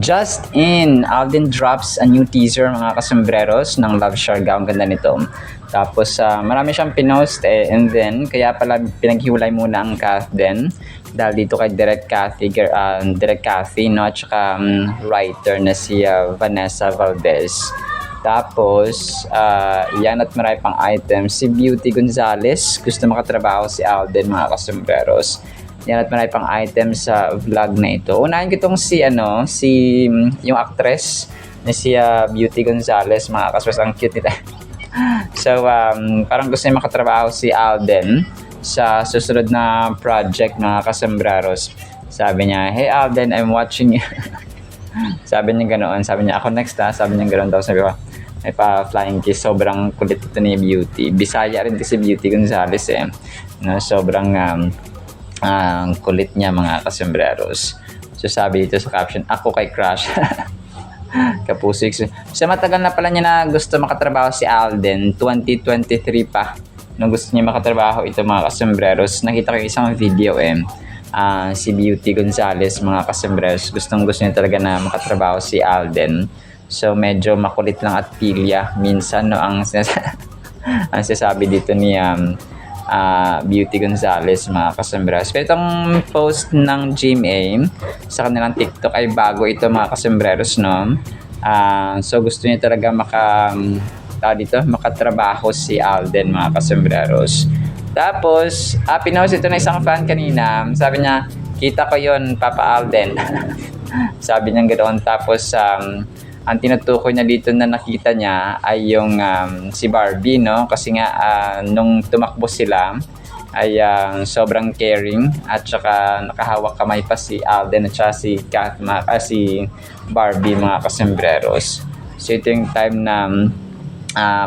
Just in, Alden drops a new teaser mga kasembreros ng Love Sharga. Ang ganda nito. Tapos marami siyang pinost and then kaya pala pinaghiwalay muna ang Kath din dahil dito kay Direct Cathy no, at saka writer na si Vanessa Valdez. Tapos yan at marami pang items. Si Beauty Gonzalez gusto makatrabaho si Alden mga kasembreros. Yan at marami pang items sa vlog na ito. Unahin ko itong yung actress na si Beauty Gonzalez, mga kaswas. Ang cute nila. So, parang gusto niya makatrabaho si Alden sa susunod na project, mga kasembreros. Sabi niya, "Hey Alden, I'm watching you." Sabi niya ganoon. Sabi niya, "Ako next ha." Sabi niya ganoon daw. Sabi ko, may pa flying kiss. Sobrang kulit ito ni Beauty. Bisaya rin kasi Beauty Gonzalez eh. No, sobrang ang kulit niya mga kasembreros. So sabi dito sa caption, "Ako kay crush." Kapusik. So matagal na pala niya na gusto makatrabaho si Alden. 2023 pa nung gusto niya makatrabaho ito mga kasembreros. Nakita ko yung isang video si Beauty Gonzalez mga kasembreros. Gusto niya talaga na makatrabaho si Alden. So medyo makulit lang at pilya minsan no ang ang sinasabi dito ni Beauty Gonzalez mga kasembreros. Pero itong post ng GMA sa kanilang TikTok ay bago ito mga kasembreros no. So gusto niya talaga makatrabaho si Alden mga kasembreros. Tapos pinost ito na isang fan kanina. Sabi niya, "Kita ko yon Papa Alden." Sabi niya ganoon. Tapos ang tinutukoy na dito na nakita niya ay yung si Barbie no, kasi nga nung tumakbo sila ay sobrang caring at saka nakahawak kamay pa si Alden at saka si Barbie mga kasembreros. So ito yung time na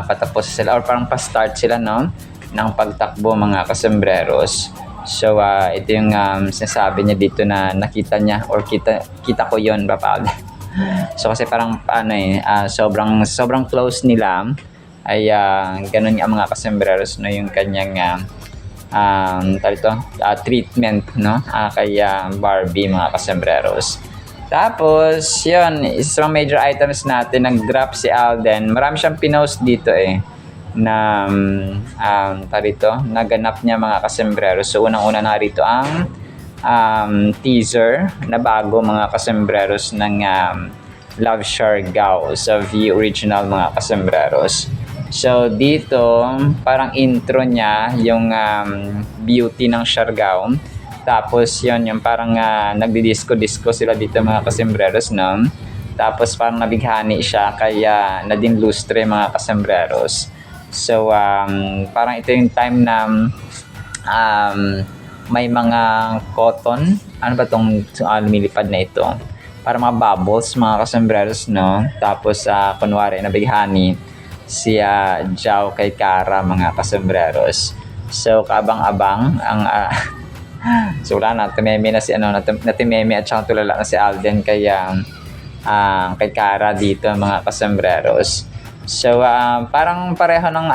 patapos sila or parang pa-start sila no ng pagtakbo mga kasembreros. So ito yung sinasabi niya dito na nakita niya or kita ko yon Papa Alden. So kasi parang sobrang close nila ay ganun ang mga kasembreros no yung kanyang treatment no kay Barbie mga kasembreros. Tapos yun, isang major items natin, nag-drop si Alden. Marami siyang pinost dito na naganap niya mga kasembreros. So unang-una na rito ang teaser na bago mga kasembreros ng Love Siargao sa V original mga kasembreros. So dito parang intro niya yung beauty ng Siargao. Tapos yun yung parang nagdi-disco sila dito mga kasembreros no. Tapos parang nabighani siya kaya nading lustre mga kasembreros. So parang ito yung time na may mga cotton, ano ba itong lumilipad na ito, para mga bubbles mga kasembreros no. Tapos kunwari nabighani si Jao kay Cara mga kasembreros. So kabang-abang ang so wala na, tumeme na si natimeme at saka tulala na si Alden kay Cara dito mga kasembreros. So parang pareho ng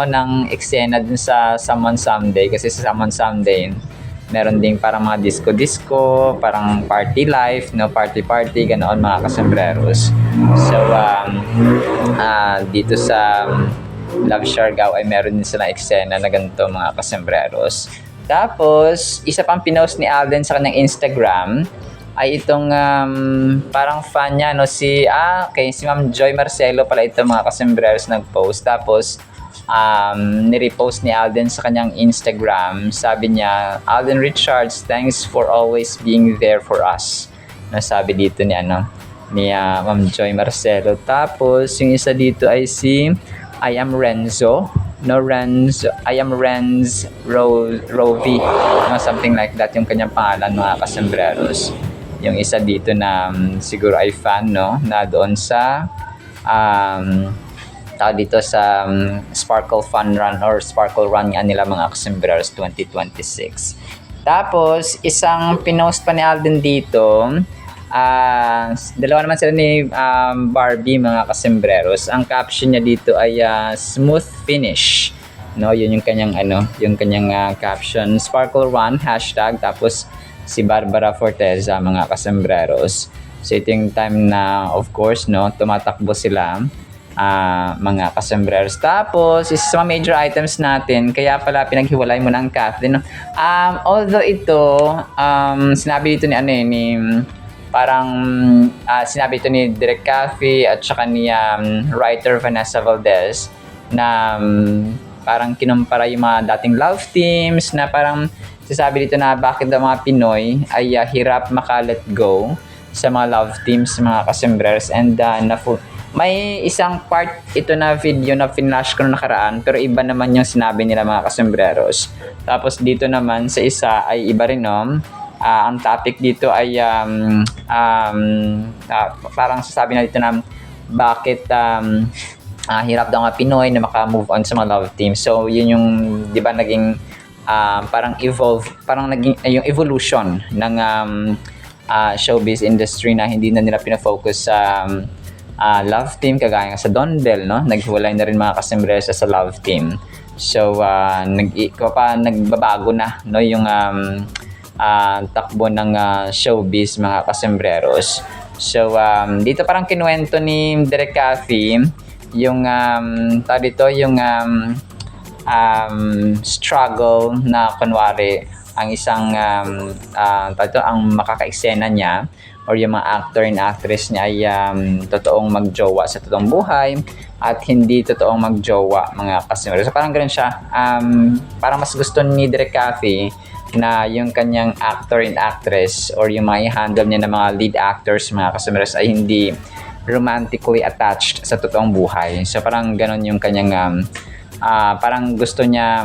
ng eksena din sa Someone Someday, kasi sa Someone Someday meron ding parang mga disco, parang party life, no, party ganoon mga kasembreros. So dito sa Love Siargao ay meron din silang eksena na ganito mga kasembreros. Tapos isa pang pinost ni Alden sa kanyang Instagram ay itong parang fan niya no, si Ma'am Joy Marcelo pala ito mga kasembreros nag-post. Tapos nirepost ni Alden sa kanyang Instagram. Sabi niya, "Alden Richards, thanks for always being there for us." Nasabi dito ni Ma'am Joy Marcelo. Tapos yung isa dito ay si I am Renzo. I am Renz Rovi. Something like that yung kanyang pangalan mga kasembreros. Yung isa dito na siguro ay fan no, na doon sa dito sa Sparkle Fun Run or Sparkle Run nga nila mga kasembreros 2026. Tapos isang pinost pa ni Alden dito, dalawa naman sila ni Barbie mga kasembreros. Ang caption niya dito ay smooth finish no, yun yung kanyang caption, Sparkle Run hashtag. Tapos si Barbara Forteza mga kasembreros. So ito yung time na of course no, tumatakbo sila mga kasembreros. Tapos, isa sa mga major items natin, kaya pala pinaghiwalay mo ng Kathleen. No? Although ito, sinabi dito ni ano ni parang sinabi ito ni Direk Cathy at saka ni writer Vanessa Valdez na parang kinumpara yung mga dating love teams na parang sasabi dito na bakit ang mga Pinoy ay hirap maka-let go sa mga love teams, mga kasembreros, and may isang part ito na video na flash ko na nakaraan pero iba naman yung sinabi nila mga kasembreros. Tapos dito naman sa isa ay iba rin no. Ang topic dito ay parang sasabi na dito na bakit hirap daw nga Pinoy na maka-move on sa mga love team. So yun yung 'di ba naging parang naging yung evolution ng showbiz industry na hindi na nila pina-focus sa love team kagaya nga sa Don Bell no, naghiwalay na rin mga kasembreros sa love team. So nagbabago na no yung takbo ng showbiz mga kasembreros. So dito parang kinuwento ni Direk Cathy yung yung struggle na kunwari ang isang ang makaka-eksena niya or yung mga actor and actress niya ay totoong magjowa sa totoong buhay at hindi totoong magjowa mga kasembreros. So parang ganoon siya. Parang mas gusto ni Direk Cathy na yung kanyang actor and actress or yung mga i-handle niya ng mga lead actors mga kasembreros ay hindi romantically attached sa totoong buhay. So parang ganoon yung kanyang parang gusto niya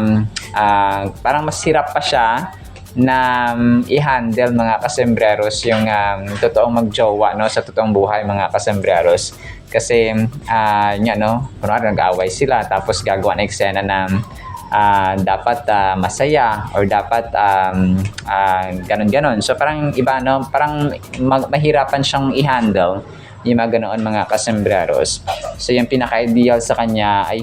parang mas hirap pa siya na i-handle mga kasembreros yung totoong magjowa no sa totoong buhay mga kasembreros kasi kunwari nag-away sila tapos gagawa ng eksena na dapat masaya or dapat ganon. So parang iba no, parang mahirapan siyang i-handle yung mga ganoon mga kasembreros. So yung pinaka-ideal sa kanya ay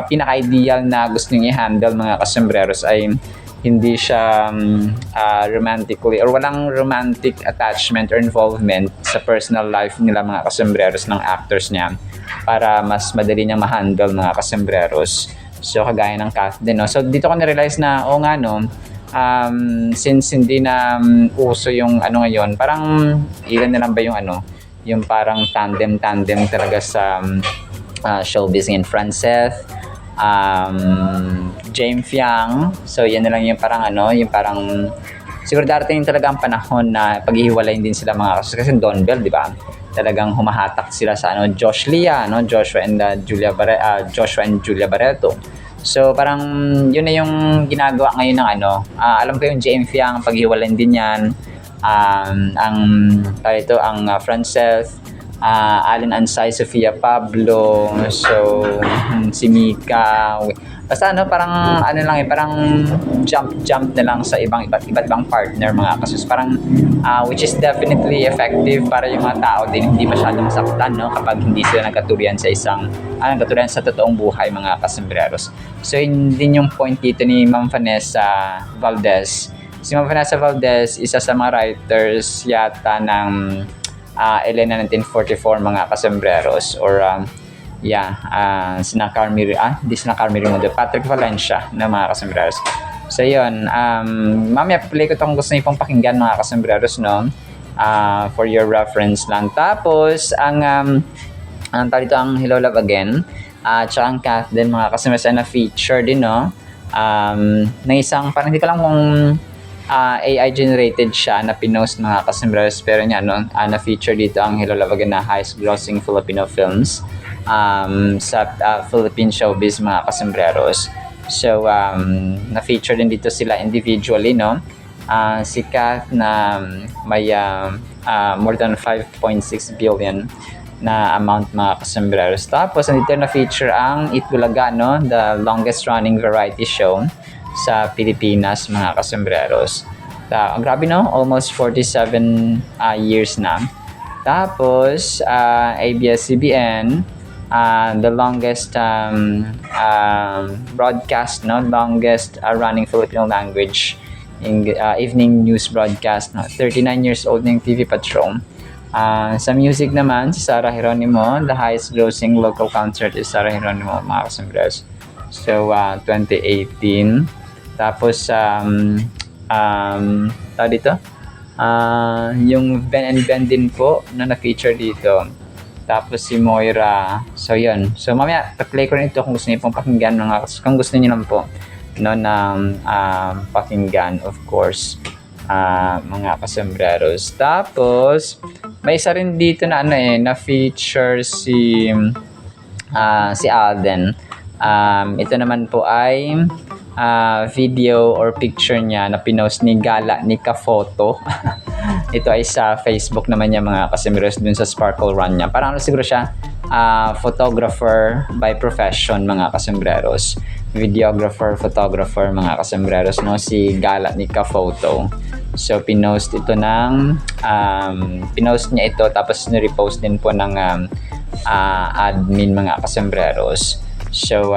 pinaka-ideal na gusto niyang i-handle mga kasembreros ay hindi siya romantically or walang romantic attachment or involvement sa personal life nila mga kasembreros ng actors niya para mas madali niyang ma-handle mga kasembreros. So kagaya ng Kathleen no. So dito ko na-realize na since hindi na uso yung ngayon, parang ilan na lang ba yung parang tandem talaga sa showbiz ngayon, Franceth, James Fiang. So yan na lang yung parang yung parang siguro darating talaga ang panahon na paghihiwalayin din sila mga kasi Don Bell, di ba? Talagang humahatak sila sa Joshua and Julia Barreto. So parang yun na yung ginagawa ngayon ng alam ko yung James Fiang paghiwalayin din yan. Ang Franceth, Allen Ansay, Sofia Pablo, so si Mika. Basta parang parang jump na lang sa iba't ibang partner mga kasus. Parang which is definitely effective para yung mga tao din hindi masyadong masaktan no kapag hindi sila nagkaturian sa nagkaturian sa totoong buhay mga kasembreros. So yun din yung point dito ni Ma'am Vanessa Valdez. Si Ma'am Vanessa Valdez, isa sa mga writers yata ng Elena 1944 mga kasembreros or sina Carmi Raimundo, Patrick Valencia na mga kasembreros. So yun, mamaya play ko itong gusto niyo pong pakinggan mga kasembreros no, for your reference lang. Tapos ang dito ang Hello Love Again tsaka ang Kathleen mga kasembreros na feature din no, ng isang parang hindi ko lang kung AI generated siya na pinost mga kasembreros pero na feature dito ang Hello Love Again na highest grossing Filipino films sa Philippine showbiz mga kasembreros. So na-feature din dito sila individually no. Si Kath na may more than 5.6 billion na amount mga kasembreros. Tapos nandito na-feature ang Itbulaga no, the longest running variety show sa Pilipinas mga kasembreros. Grabe no, almost 47 years na. Tapos ABS-CBN, the longest broadcast no, longest running Filipino language evening news broadcast. No? 39 years old na yung TV Patrol. Sa music naman, si Sarah Geronimo, the highest grossing local concert is Sarah Geronimo, mga kasambreros. So, 2018. Tapos, tawag dito, yung Ben and Ben din po na na-feature dito. Tapos si Moira. So, yun. So, mamaya, pa-play ko rin ito kung gusto niyo pong pakinggan. Kung gusto niyo lang po no, na pakinggan, of course, mga kasambreros. Tapos, may isa rin dito na na-feature si Alden. Ito naman po ay video or picture niya na pinost ni Gala ni Ka-Photo. Ito ay sa Facebook naman niya, mga kasambreros, dun sa Sparkle Run niya. Parang siguro siya photographer by profession, mga kasambreros. Videographer, photographer, mga kasambreros, no? Si Gala ni Ka-Photo. So, pinost ito ng pinost niya ito, tapos nirepost din po ng admin, mga kasambreros. So,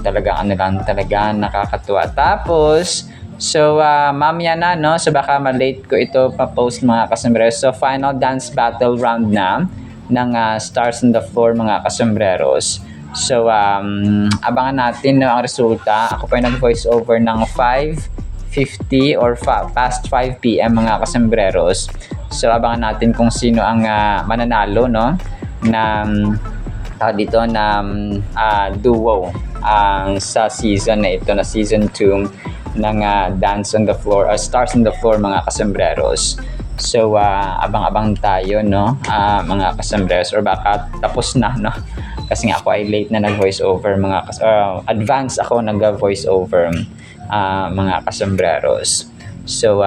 talagang talaga nakakatuwa. Tapos, so, mamaya na, no? So, baka malate ko ito pa-post, mga kasambreros. So, final dance battle round na ng Stars on the Floor, mga kasambreros. So, abangan natin no, ang resulta. Ako pa yung nag-voice over ng 5:50 or past 5 p.m. mga kasambreros. So, abangan natin kung sino ang mananalo, no? Na dito na duo sa season na ito, na season 2 ng Dance on the Floor, Stars on the Floor, mga kasambreros. So, abang-abang tayo, no? Mga kasambreros, or baka tapos na, no? Kasi nga ako ay late na nag-voice over, advance ako nag-voice over, mga kasambreros. So,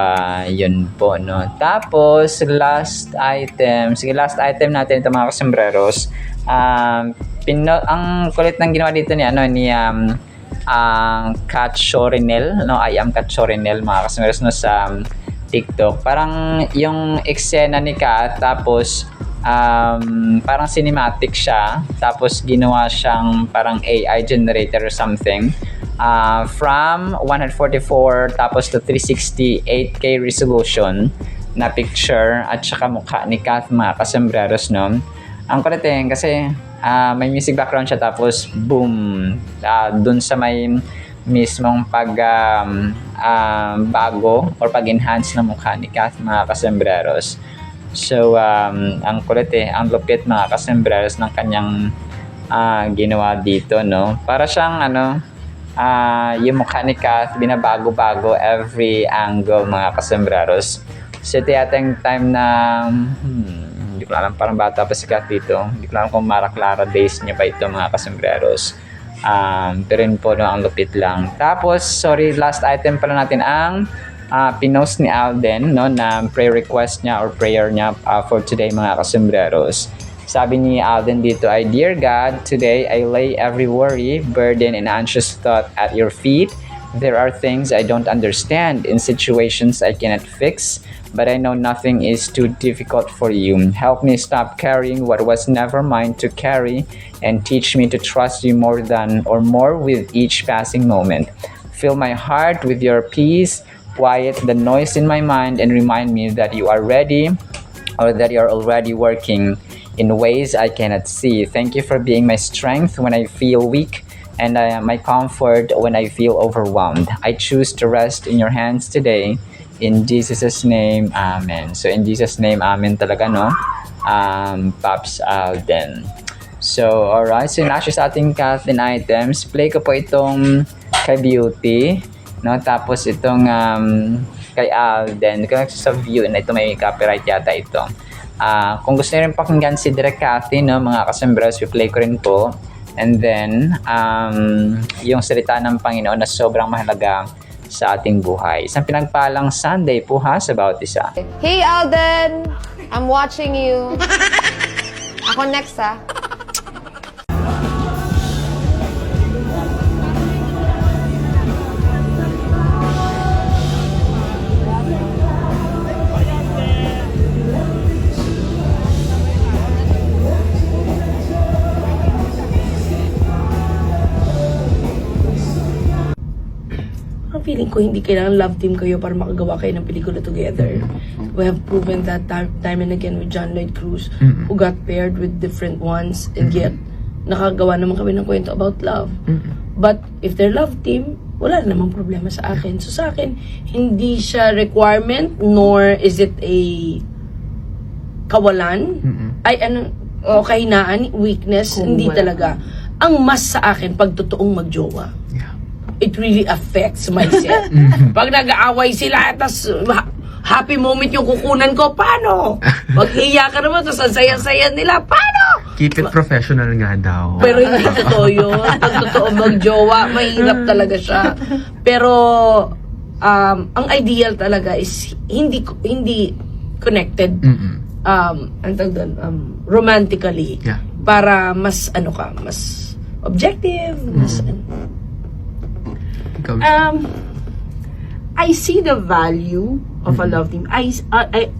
yun po, no? Tapos, last item natin ito, mga kasambreros. Ang kulit ng ginawa dito ni Kat Shorinel, no? I am Kat Shorinel, mga kasambreros, no, sa TikTok. Parang yung eksena ni Kat, tapos parang cinematic siya, tapos ginawa siyang parang AI generator or something, from 144 tapos to 360 8K resolution na picture at saka mukha ni Kat, mga kasambreros, no? Ang kulit kasi may music background siya, tapos boom, dun sa may mismong bago or pag-enhance ng mukha ni Kat, mga kasambreros. So, ang kulit ang lupit, mga kasambreros, ng kanyang ginawa dito, no? Para siyang yung mukha ni Kat, binabago-bago every angle, mga kasambreros. So, ito yata yung time na hindi ko alam, parang bata pa si Kat dito. Hindi ko alam kung Mara Clara days niya pa ito, mga kasambreros. Pero yun po, no, ang lupit lang. Tapos, sorry, last item pala natin ang pinost ni Alden, no, na prayer request niya or prayer niya for today, mga kasambreros. Sabi ni Alden dito ay, Dear God, today I lay every worry, burden, and anxious thought at your feet. There are things I don't understand in situations I cannot fix, but I know nothing is too difficult for you. Help me stop carrying what was never mine to carry, and teach me to trust you more with each passing moment. Fill my heart with your peace, quiet the noise in my mind, and remind me that you are ready, or that you are already working in ways I cannot see. Thank you for being my strength when I feel weak, and my comfort when I feel overwhelmed. I choose to rest in your hands today. In Jesus' name, Amen. So, in Jesus' name, Amen talaga, no? Pops Alden. So, alright. So, na sa ating Kathleen items. Play ko po itong kay Beauty, no? Tapos itong kay Alden. Kung sa view na ito, may copyright yata ito. Kung gusto niyo rin pakinggan si Direk Cathy, no, mga kasambreros, i-play ko rin po. And then, yung salita ng Panginoon na sobrang mahalaga sa ating buhay. Isang pinagpalang Sunday po ha sa bawat isa. Hey Alden! I'm watching you. Ako next ha. feeling ko hindi kailangan love team kayo para makagawa kayo ng pelikula together. We have proven that time and again with John Lloyd Cruz, who got paired with different ones, and yet nakagawa naman kami ng kwento about love. But if they're love team, wala namang problema sa akin. So sa akin, hindi siya requirement, nor is it a kawalan, o kahinaan, weakness, hindi talaga. Ang mas sa akin, pag totoong magjowa. It really affects my set. Pag nag-aaway sila, tas happy moment yung kukunan ko, paano? Maghiya ka naman, tas ang saya-saya nila, paano? Keep it professional nga daw. Pero hindi totoo yun. Pag totoo magjowa, mahirap talaga siya. Pero, ang ideal talaga is hindi connected. Ang tawag doon, romantically. Yeah. Para mas, mas objective, mas, I see the value of a love team. I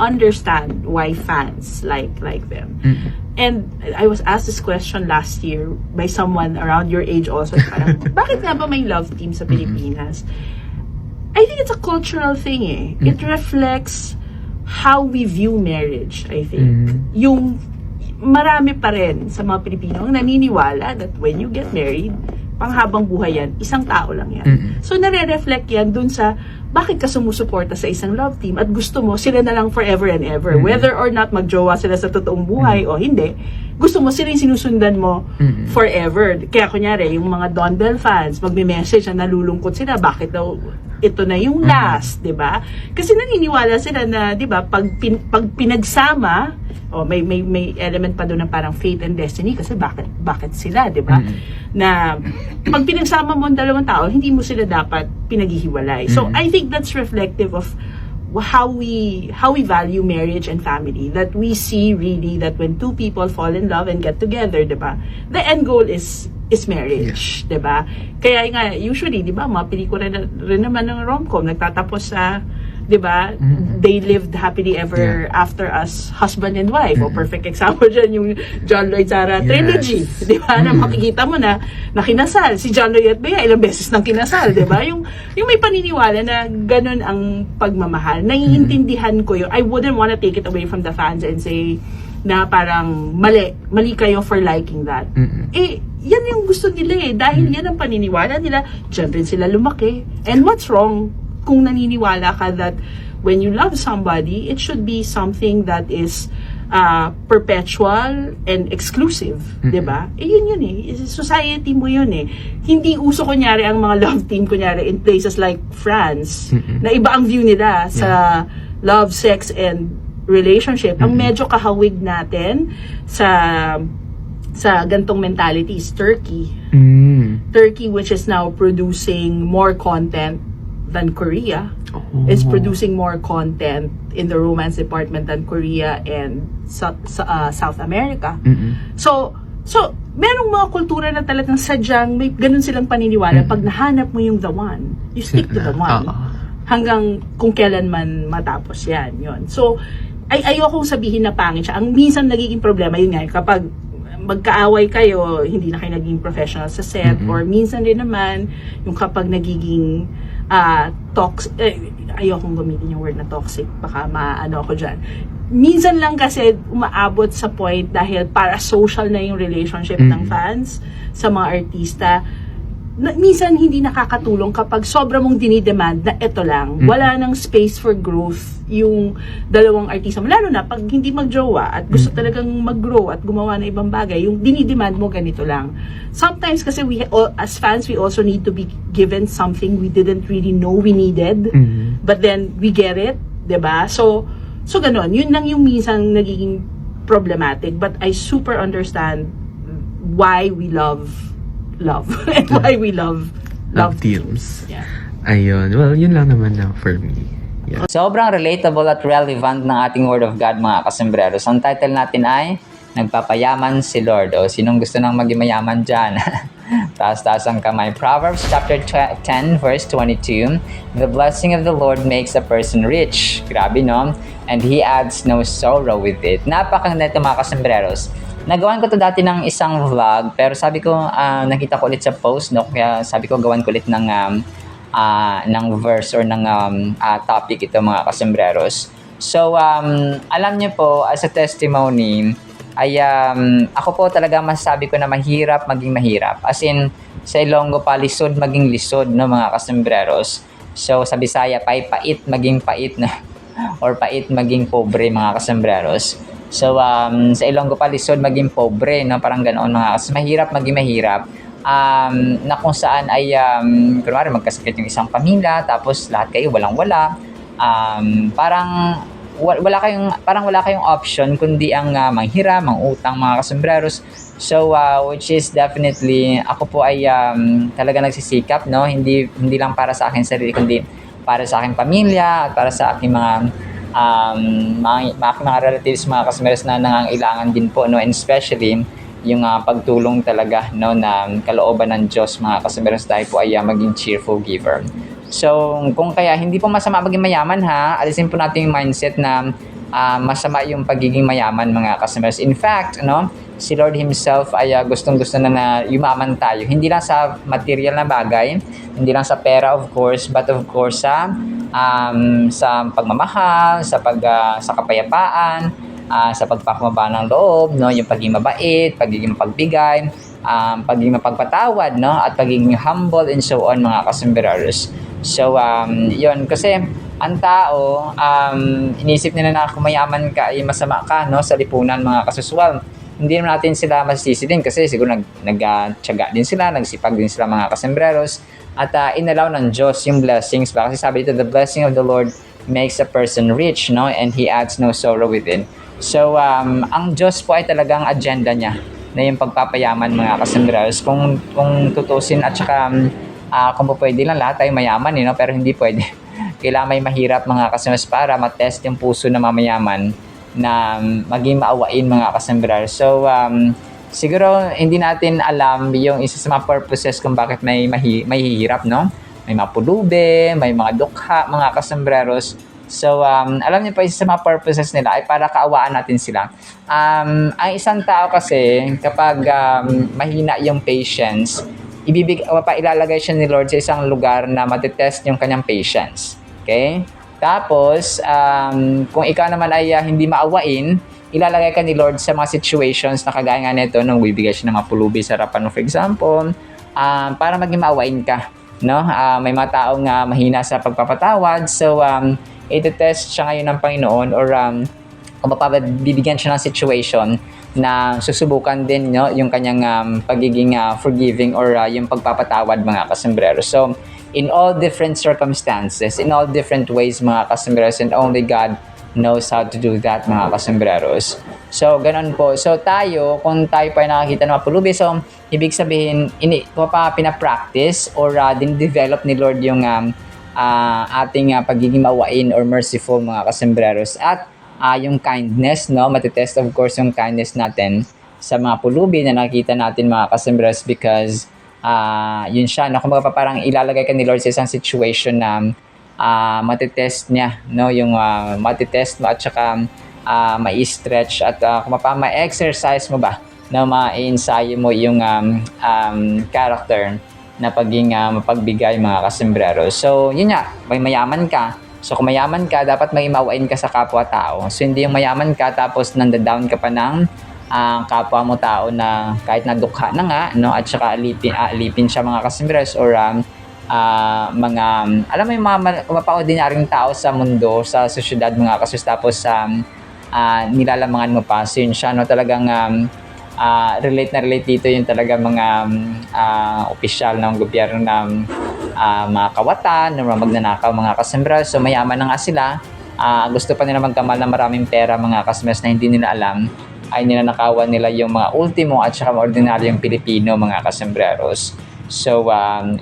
understand why fans like them. And I was asked this question last year by someone around your age also. Parang, bakit nga ba may love team sa Pilipinas? I think it's a cultural thing eh. It reflects how we view marriage, I think. Yung marami pa rin sa mga Pilipino ang naniniwala that when you get married, panghabang buhay yan, isang tao lang yan. So, nare-reflect yan dun sa bakit ka sumusuporta sa isang love team at gusto mo sila na lang forever and ever. Whether or not magjowa sila sa totoong buhay o hindi, gusto mo sila yung sinusundan mo forever. Kaya kunyari, yung mga Don Bell fans, magme-message na nalulungkot sila, bakit daw ito na yung last, 'di ba? Kasi naniniwala sila na, 'di ba, pag pinagsama, may element pa doon ng parang fate and destiny kasi bakit sila, 'di ba? Na pag pinagsama mo ang dalawang tao, hindi mo sila dapat pinaghihiwalay. So I think that's reflective of how we value marriage and family, that we see really that when two people fall in love and get together, 'di ba? The end goal is marriage, 'di ba? Kaya nga usually, 'di ba, mga pelikula na rin naman ng rom-com nagtatapos sa, 'di ba? They lived happily ever after as husband and wife. O perfect example diyan yung John Lloyd Sarah trilogy, 'di ba? Na makikita mo na kinasal si John Lloyd at Bea, ilang beses nang kinasal, 'di ba? Yung may paniniwala na ganun ang pagmamahal. Naiintindihan ko yun. I wouldn't want to take it away from the fans and say na parang mali kayo for liking that. Yan yung gusto nila eh. Dahil yan ang paniniwala nila, dyan rin sila lumaki. And what's wrong kung naniniwala ka that when you love somebody, it should be something that is perpetual and exclusive, 'di ba? Yun eh. Society mo yun eh. Hindi uso kunyari ang mga love team kunyari in places like France, na iba ang view nila sa love, sex, and relationship. Ang medyo kahawig natin sa gantong mentality is Turkey. Turkey, which is now producing more content than Korea. It's producing more content in the romance department than Korea and South America. So merong mga kultura na talagang sadyang may ganun silang paniniwala. Pag nahanap mo yung the one, you stick to the one. Hanggang kung kailan man matapos yan. Yun. So, ayokong sabihin na pangit siya. Ang minsan nagiging problema, yun nga, kapag magkaaway kayo, hindi na kayo naging professional sa set, or minsan din naman, yung kapag nagiging ayokong gamitin yung word na toxic, baka maano ako dyan. Minsan lang kasi umaabot sa point dahil para social na yung relationship ng fans sa mga artista, minsan hindi nakakatulong kapag sobra mong dinidemand na ito lang, wala nang space for growth yung dalawang artista mo, lalo na pag hindi magjowa at gusto talagang mag-grow at gumawa ng ibang bagay, yung dinidemand mo ganito lang. Sometimes kasi as fans, we also need to be given something we didn't really know we needed, but then we get it, 'di ba? So ganun, yun lang yung minsan nagiging problematic, but I super understand why we love and why we love teams. Yeah. Ayun. Well, yun lang naman na for me. Yeah. Sobrang relatable at relevant ng ating Word of God, mga kasembreros. Ang title natin ay Nagpapayaman si Lord. O, sinong gusto nang maging mayaman dyan? Taas-taas ang kamay. Proverbs chapter 10 verse 22. The blessing of the Lord makes a person rich. Grabe, no? And He adds no sorrow with it. Napakaganda ito, mga kasembreros. Nagawan ko to dati ng isang vlog, pero sabi ko, nakita ko ulit sa post, no? Kaya sabi ko, gawan ko ulit ng ng verse or ng topic ito mga kasembreros. So, alam niyo po, as a testimony, ay ako po talaga masasabi ko na mahirap maging mahirap. As in, sa Ilonggo pa, lisod maging lisod, no, mga kasembreros. So, sa Bisaya, pait maging pait na or pait maging pobre, mga kasembreros. So, sa Ilonggo pa, lisod maging pobre, no, parang ganoon mga kasi mahirap maging mahirap. Na kung saan ay kunwari magkasakit yung isang pamilya tapos lahat kayo walang-wala, parang wala kayong option kundi ang manghiram, mangutang mga kasembreros. So which is definitely ako po ay talaga nagsisikap, no, hindi lang para sa akin sarili kundi para sa aking pamilya at para sa aking mga relatives, mga kasembreros na nangangailangan din po, no, and especially yung pagtulong talaga, no, na kalooban ng Diyos mga kasembreros tayo po ay maging cheerful giver. So kung kaya hindi po masama maging mayaman ha, alisin po natin yung mindset na masama yung pagiging mayaman mga kasembreros. In fact, no, si Lord Himself ay gustong-gusto na yumaman tayo. Hindi lang sa material na bagay, hindi lang sa pera of course, but of course sa pagmamahal, sa kapayapaan, sa pagpapababa ng loob, no, yung pagiging mabait, pagiging mapagbigay, pagiging mapagpatawad, no, at pagiging humble and so on mga kasembreros. So yun kasi ang tao inisip nila na kung mayaman ka ay masama ka, no, sa lipunan mga kasuswal. Hindi naman natin sila masisisi din kasi siguro nagtiyaga din sila, nagsipag din sila mga kasembreros at inalaw ng Diyos yung blessings ba kasi sabi dito the blessing of the Lord makes a person rich, no, and He adds no sorrow within. So, ang Diyos po ay talagang agenda niya na yung pagpapayaman mga kasembreros. Kung tutusin at saka kung po pwede lang lahat tayo mayaman, no? Pero hindi pwede. Kailangan may mahirap mga kasembreros para matest yung puso ng mga mayaman na maging maawain mga kasembreros. So, siguro hindi natin alam yung isa sa mga purposes kung bakit may mahihirap, no? May mapulube, may mga dukha mga kasembreros. So, alam niyo pa, isa sa mga purposes nila ay para kaawaan natin sila. Ang isang tao kasi, kapag mahina yung patience, ilalagay siya ni Lord sa isang lugar na matitest yung kanyang patience. Okay? Tapos, kung ikaw naman ay hindi maawain, ilalagay ka ni Lord sa mga situations na kagaya nga nito, nung bibigay siya ng mga pulubi sa harapan mo, for example, para maging maawain ka. No? May mga taong mahina sa pagpapatawad. So, iti-test siya ngayon ng Panginoon or kung bibigyan siya ng situation na susubukan din, no, yung kanyang pagiging forgiving or yung pagpapatawad mga kasembreros. So, in all different circumstances, in all different ways mga kasembreros, and only God knows how to do that mga kasembreros. So, ganun po. So, kung tayo pa ay nakakita ng mapulubi, so, ibig sabihin, pinapractice or din-develop ni Lord yung ating pagiging mawain or merciful mga kasembreros at yung kindness, no, matitest of course yung kindness natin sa mga pulubi na nakita natin mga kasembreros because yun siya, no, kumbaga parang ilalagay ka ni Lord sa isang situation na matitest niya, no, yung matitest mo at saka mai-stretch at ma-exercise mo ba na ma-ensayo mo yung character na pagiging mapagbigay mga kasembreros. So, yun nga, may mayaman ka. So, kung mayaman ka, dapat may maawain ka sa kapwa-tao. So, hindi yung mayaman ka tapos nandadown ka pa ng kapwa mo tao na kahit nadukha na nga, no, at saka alipin siya mga kasembreros or mga, alam mo yung mga mapa-ordinaryong tao sa mundo, sa sosyedad mga kasus, tapos nilalamangan mo pa. So, yun siya, no, talagang relate dito yung talaga mga opisyal ng gobyerno ng mga kawatan, ng mga magnanakaw mga kasembreros. So mayaman na nga sila, gusto pa nila magkamal ng maraming pera mga kasembreros na hindi nila alam ay nilanakawan nila yung mga ultimo at saka ordinaryong Pilipino mga kasembreros. So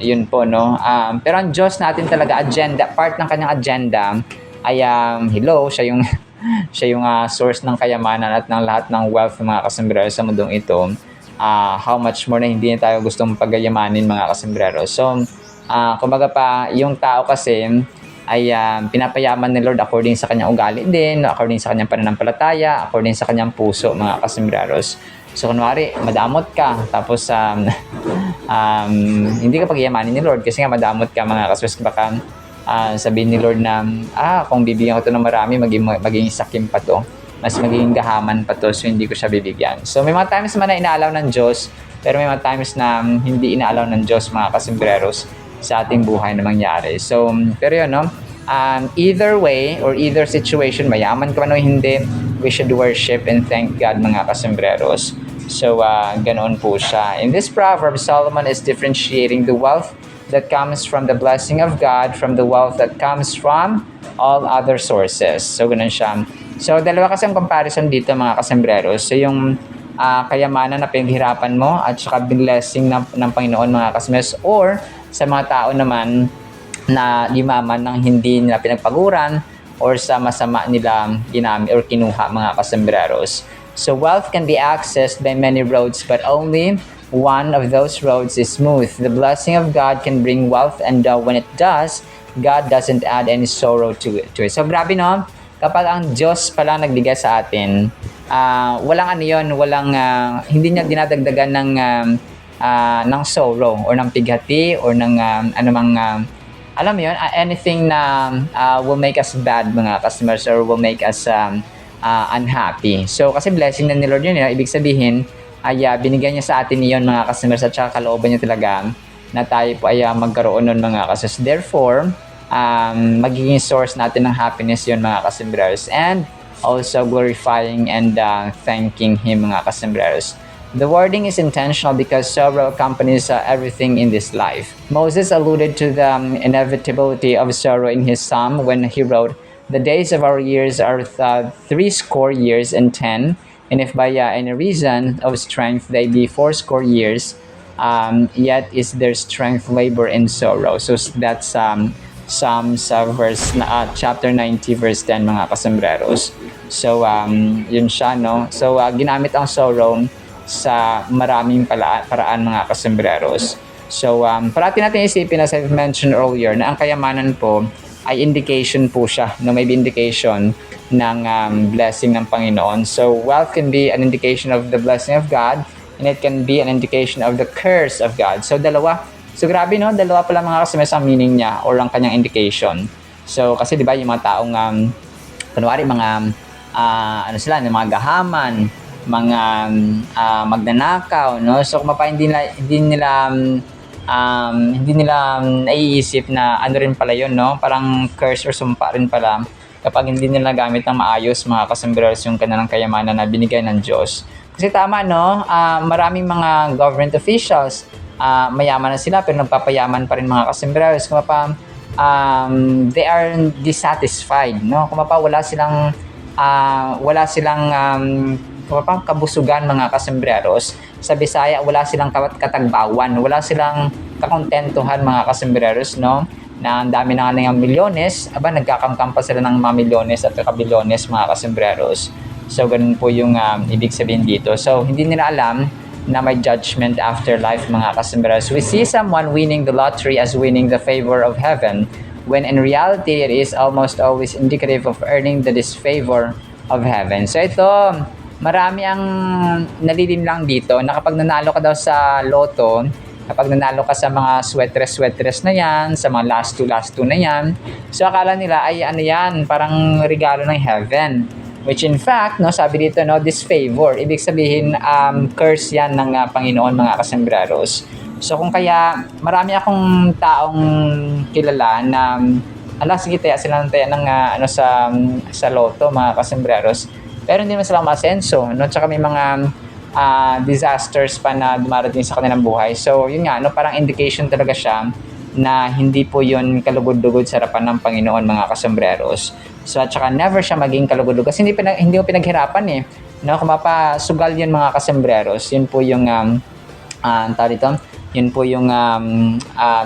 yun po, no. Pero ang Diyos natin talaga, part ng kanyang agenda ay siya yung source ng kayamanan at ng lahat ng wealth ng mga kasembreros sa mundong ito. How much more na hindi na tayo gustong pagyamanin mga kasembreros. So, kumbaga pa, yung tao kasi ay pinapayaman ni Lord according sa kanyang ugali din, according sa kanyang pananampalataya, according sa kanyang puso mga kasembreros. So, kunwari, madamot ka, tapos hindi ka pagyamanin ni Lord kasi nga madamot ka mga kasmers. Baka sabihin ni Lord na, kung bibigyan ko to ng marami, maging sakim pa to. Mas magiging gahaman pa to, so hindi ko siya bibigyan. So may mga times naman na inaalaw ng Diyos, pero may mga times na hindi inaalaw ng Diyos mga kasembreros sa ating buhay na mangyari. So, pero yun, no? Either way or either situation, mayaman ka man o hindi, we should worship and thank God mga kasembreros. So, ganoon po siya. In this proverb, Solomon is differentiating the wealth that comes from the blessing of God from the wealth that comes from all other sources. So, ganun siya. So, dalawa kasi ang comparison dito mga kasembreros. So, yung kayamanan na pinaghirapan mo at saka blessing ng Panginoon mga kasembreros, or sa mga tao naman na limaman ng hindi nila pinagpaguran or sa masama nila ginamit or kinuha mga kasembreros. So, wealth can be accessed by many roads, but only one of those roads is smooth. The blessing of God can bring wealth, and when it does, God doesn't add any sorrow to it. So, grabe no? Kapag ang Diyos pala nagbigay sa atin, walang ano yun, hindi niya dinadagdagan ng sorrow or ng pighati or ng alam mo yun, anything na will make us bad mga customers or will make us unhappy. So, kasi blessing na ni Lord yun, ibig sabihin, ay binigyan niya sa atin yun mga customers at saka kalooban niya talaga na tayo po ay magkaroon nun mga customers. Therefore, magiging source natin ng happiness yun mga customers, and also glorifying and thanking Him mga customers. The wording is intentional because sorrow accompanies everything in this life. Moses alluded to the inevitability of sorrow in his psalm when he wrote, "The days of our years are 80 years and 10, and if by any reason of strength they be 80 years, yet is their strength labor in sorrow." So that's Psalms chapter 90 verse 10 mga kasembreros. So yun siya no. So ginamit ang sorrow sa maraming paraan mga kasembreros. So parati natin isipin, as I've mentioned earlier, na ang kayamanan po ay indication po siya, no, may indication ng blessing ng Panginoon. So wealth can be an indication of the blessing of God, and it can be an indication of the curse of God. So dalawa. So grabe no, dalawa pala mga kasembreros ang meaning niya or ang kanyang indication. So kasi di ba yung mga taong kunwari mga sila, mga gahaman, mga magnanakaw, no? So kung hindi nila naiisip na ano rin pala yun, no? Parang curse or sumpa rin pala kapag hindi nila gamit ng maayos mga kasembreros yung kanilang kayamanan na binigay ng Diyos. Kasi tama no, maraming mga government officials, mayaman na sila pero nagpapayaman pa rin mga kasembreros. Kung they are dissatisfied, no? Kung wala silang kabusugan mga kasembreros. Sa Bisaya, wala silang katagbawan, wala silang kakontentuhan mga kasembreros, no? Na ang dami na nga ng milyones, nagkakamkam pa sila ng mga milyones at kabilyones mga kasembreros. So, ganun po yung ibig sabihin dito. So, hindi nila alam na may judgment after life mga kasembreros. We see someone winning the lottery as winning the favor of heaven, when in reality, it is almost always indicative of earning the disfavor of heaven. So, ito, marami ang nalilinlang dito na kapag nanalo ka daw sa loto, kapag nanalo ka sa mga sweatres na yan, sa mga last two na yan, so akala nila ay ano yan, parang regalo ng heaven. Which in fact, no, sabi dito, no, disfavor. Ibig sabihin, curse yan ng Panginoon mga kasembreros. So kung kaya, marami akong taong kilala na, sige, sila ng sa loto mga kasembreros. Pero hindi naman sila masenso, no? Tsaka may mga disasters pa na dumarating sa kanilang buhay. So, yun nga, no? Parang indication talaga siya na hindi po yun kalugod-lugod sa harapan ng Panginoon mga kasembreros. So, at saka never siya maging kalugod-lugod kasi hindi mo pinaghirapan eh. No? Kung mapasugal yun mga kasembreros, yun po yung yun po yung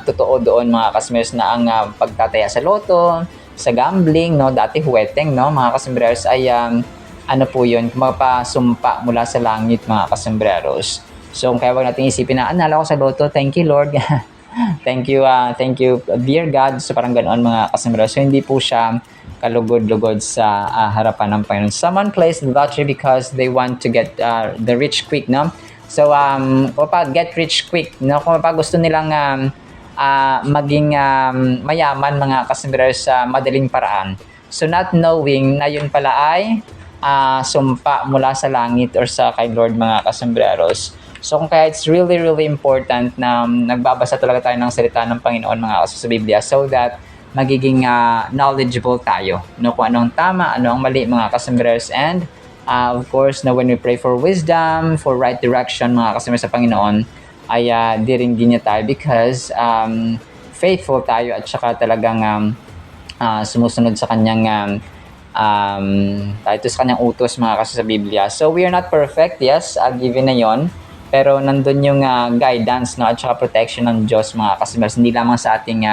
totoo doon mga kasembreros na ang pagtataya sa loto, sa gambling, no? Dati huweteng, no? Mga kasembreros ay ano po yun, mapasumpa mula sa langit mga kasembreros. So kaya wag natin isipin na nalo ko sa loto, thank you Lord. thank you dear God. So parang ganoon mga kasembreros. So hindi po siya kalugod-lugod sa harapan ng Panginoon. Someone plays the lottery because they want to get the rich quick, no? So, kapag get rich quick, no? Kung kapag gusto nilang maging mayaman mga kasombrero sa madaling paraan. So, not knowing na yun pala ay sumpa mula sa langit or sa kay Lord mga kasombreros. So, kung kaya it's really, really important na nagbabasa talaga tayo ng salita ng Panginoon mga kaso sa Biblia so that magiging knowledgeable tayo. No, kung anong tama, ano ang mali mga kasombreros. And, of course, when we pray for wisdom, for right direction mga kasombreros sa Panginoon, ay diringgin niya tayo because faithful tayo at saka talagang sumusunod sa kanyang tayo sa kanyang utos mga kaso sa Biblia. So we are not perfect, yes, given na yon. Pero nandun yung guidance, no, at saka protection ng Diyos mga kasombreros. Hindi lamang sa ating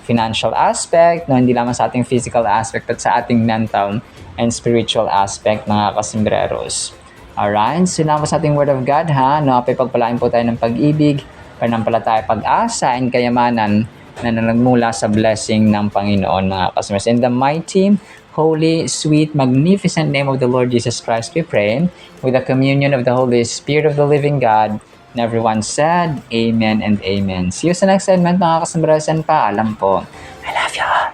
financial aspect, no, hindi lamang sa ating physical aspect, but sa ating mental and spiritual aspect mga kasombreros. Alright, salamat sa ating Word of God ha. No, pagpalain po tayo ng pag-ibig, pananampalataya, pag-asa, and kayamanan na nagmula sa blessing ng Panginoon mga kasombreros. In the mighty, holy, sweet, magnificent name of the Lord Jesus Christ, we pray with the communion of the Holy Spirit of the living God. And everyone said, Amen and Amen. See you sa next segment mga kasombreros, and paalam po. I love you all.